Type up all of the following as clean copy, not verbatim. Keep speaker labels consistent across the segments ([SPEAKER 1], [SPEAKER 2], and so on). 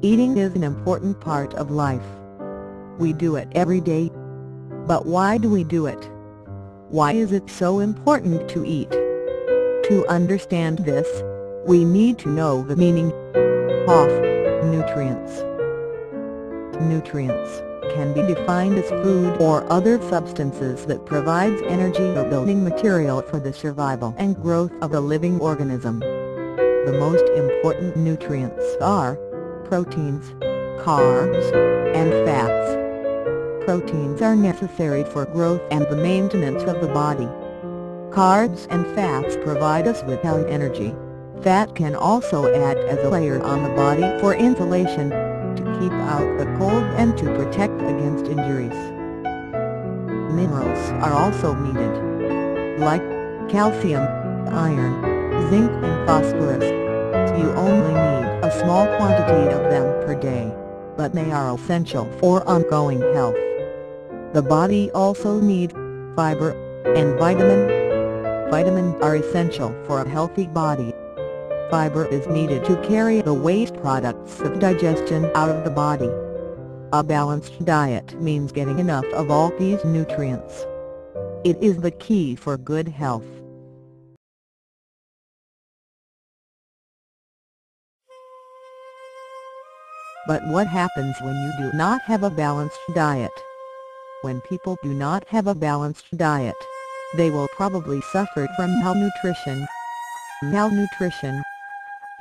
[SPEAKER 1] Eating is an important part of life. We do it every day. But why do we do it? Why is it so important to eat? To understand this, we need to know the meaning of nutrients. Nutrients can be defined as food or other substances that provides energy or building material for the survival and growth of a living organism. The most important nutrients are proteins, carbs, and fats. Proteins are necessary for growth and the maintenance of the body. Carbs and fats provide us with our energy. Fat can also act as a layer on the body for insulation, to keep out the cold and to protect against injuries. Minerals are also needed, like calcium, iron, zinc and phosphorus. You only need a small quantity of them per day, but they are essential for ongoing health. The body also needs fiber and vitamin. Vitamins are essential for a healthy body. Fiber is needed to carry the waste products of digestion out of the body. A balanced diet means getting enough of all these nutrients. It is the key for good health. But what happens when you do not have a balanced diet? When people do not have a balanced diet, they will probably suffer from malnutrition. Malnutrition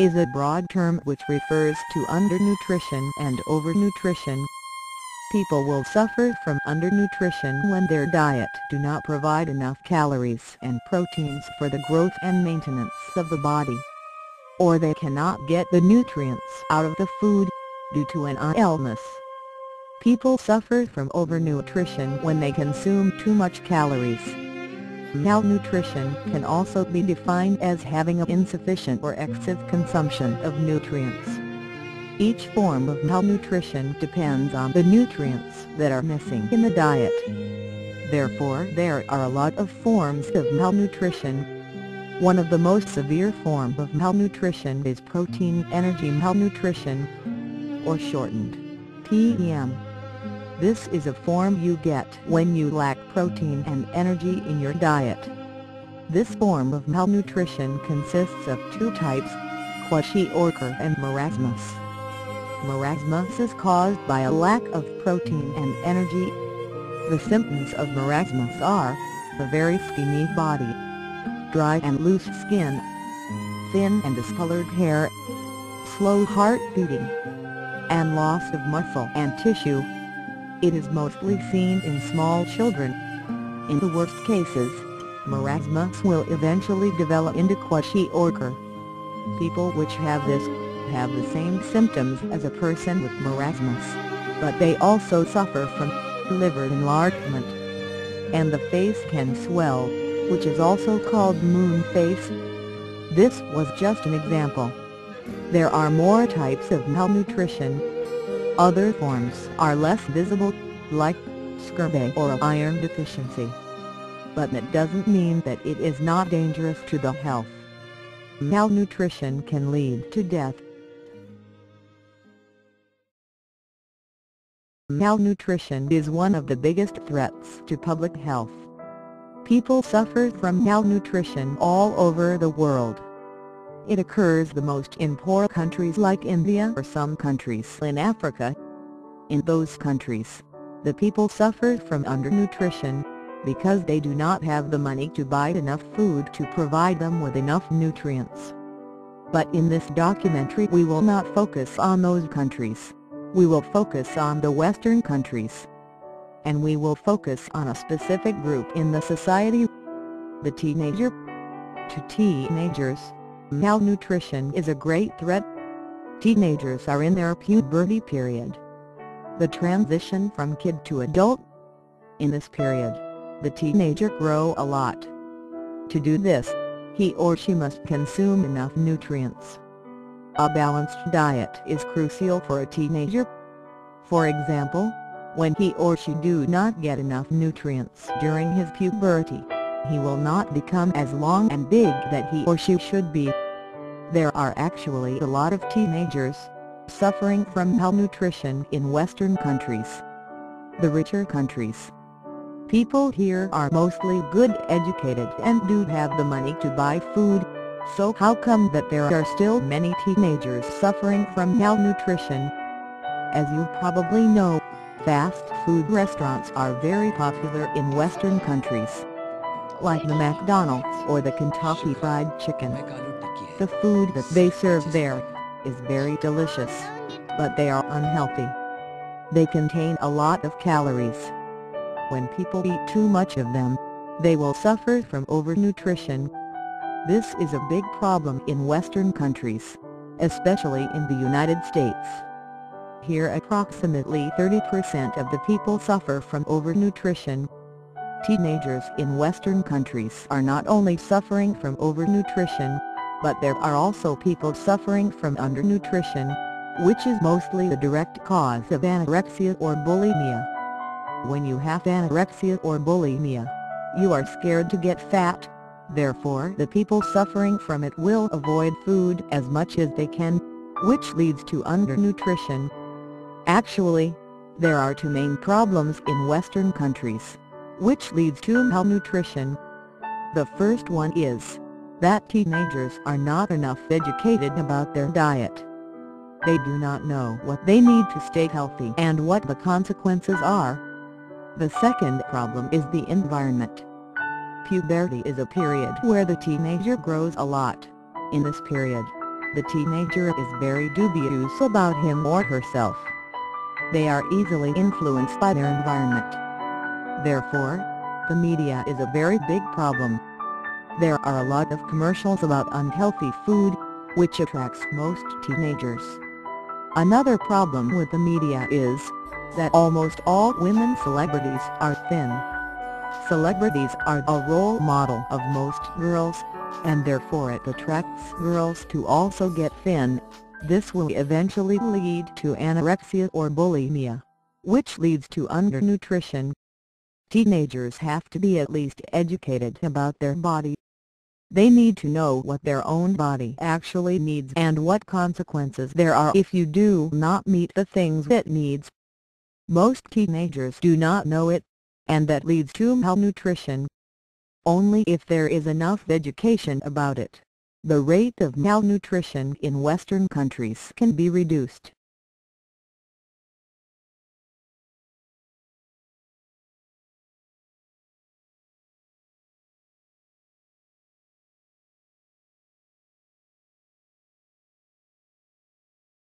[SPEAKER 1] is a broad term which refers to undernutrition and overnutrition. People will suffer from undernutrition when their diet do not provide enough calories and proteins for the growth and maintenance of the body. Or they cannot get the nutrients out of the food, due to an illness. People suffer from overnutrition when they consume too much calories. Malnutrition can also be defined as having an insufficient or excessive consumption of nutrients. Each form of malnutrition depends on the nutrients that are missing in the diet. Therefore, there are a lot of forms of malnutrition. One of the most severe forms of malnutrition is protein energy malnutrition, or shortened PEM. This is a form you get when you lack protein and energy in your diet. This form of malnutrition consists of two types, kwashiorkor and marasmus. Marasmus is caused by a lack of protein and energy. The symptoms of marasmus are a very skinny body, dry and loose skin, thin and discolored hair, slow heart beating, and loss of muscle and tissue. It is mostly seen in small children. In the worst cases, marasmus will eventually develop into kwashiorkor. People which have this have the same symptoms as a person with marasmus, but they also suffer from liver enlargement, and the face can swell, which is also called moon face. This was just an example. There are more types of malnutrition. Other forms are less visible, like scurvy or iron deficiency. But that doesn't mean that it is not dangerous to the health. Malnutrition can lead to death. Malnutrition is one of the biggest threats to public health. People suffer from malnutrition all over the world. It occurs the most in poor countries like India or some countries in Africa. In those countries, the people suffer from undernutrition, because they do not have the money to buy enough food to provide them with enough nutrients. But in this documentary we will not focus on those countries. We will focus on the Western countries. And we will focus on a specific group in the society: the teenager. To teenagers, malnutrition is a great threat. Teenagers are in their puberty period, the transition from kid to adult. In this period, the teenager grows a lot. To do this, he or she must consume enough nutrients. A balanced diet is crucial for a teenager. For example, when he or she do not get enough nutrients during his puberty, he will not become as long and big that he or she should be. There are actually a lot of teenagers suffering from malnutrition in Western countries. The richer countries. People here are mostly good educated and do have the money to buy food, so how come that there are still many teenagers suffering from malnutrition? As you probably know, fast food restaurants are very popular in Western countries, like the McDonald's or the Kentucky Fried Chicken. The food that they serve there is very delicious, but they are unhealthy. They contain a lot of calories. When people eat too much of them, they will suffer from overnutrition. This is a big problem in Western countries, especially in the United States. Here approximately 30% of the people suffer from overnutrition. Teenagers in Western countries are not only suffering from overnutrition, but there are also people suffering from undernutrition, which is mostly the direct cause of anorexia or bulimia. When you have anorexia or bulimia, you are scared to get fat, therefore the people suffering from it will avoid food as much as they can, which leads to undernutrition. Actually, there are two main problems in Western countries, which leads to malnutrition. The first one is that teenagers are not enough educated about their diet. They do not know what they need to stay healthy and what the consequences are. The second problem is the environment. Puberty is a period where the teenager grows a lot. In this period, the teenager is very dubious about him or herself. They are easily influenced by their environment. Therefore, the media is a very big problem. There are a lot of commercials about unhealthy food, which attracts most teenagers. Another problem with the media is that almost all women celebrities are thin. Celebrities are a role model of most girls, and therefore it attracts girls to also get thin. This will eventually lead to anorexia or bulimia, which leads to undernutrition. Teenagers have to be at least educated about their body. They need to know what their own body actually needs and what consequences there are if you do not meet the things it needs. Most teenagers do not know it, and that leads to malnutrition. Only if there is enough education about it, the rate of malnutrition in Western countries can be reduced.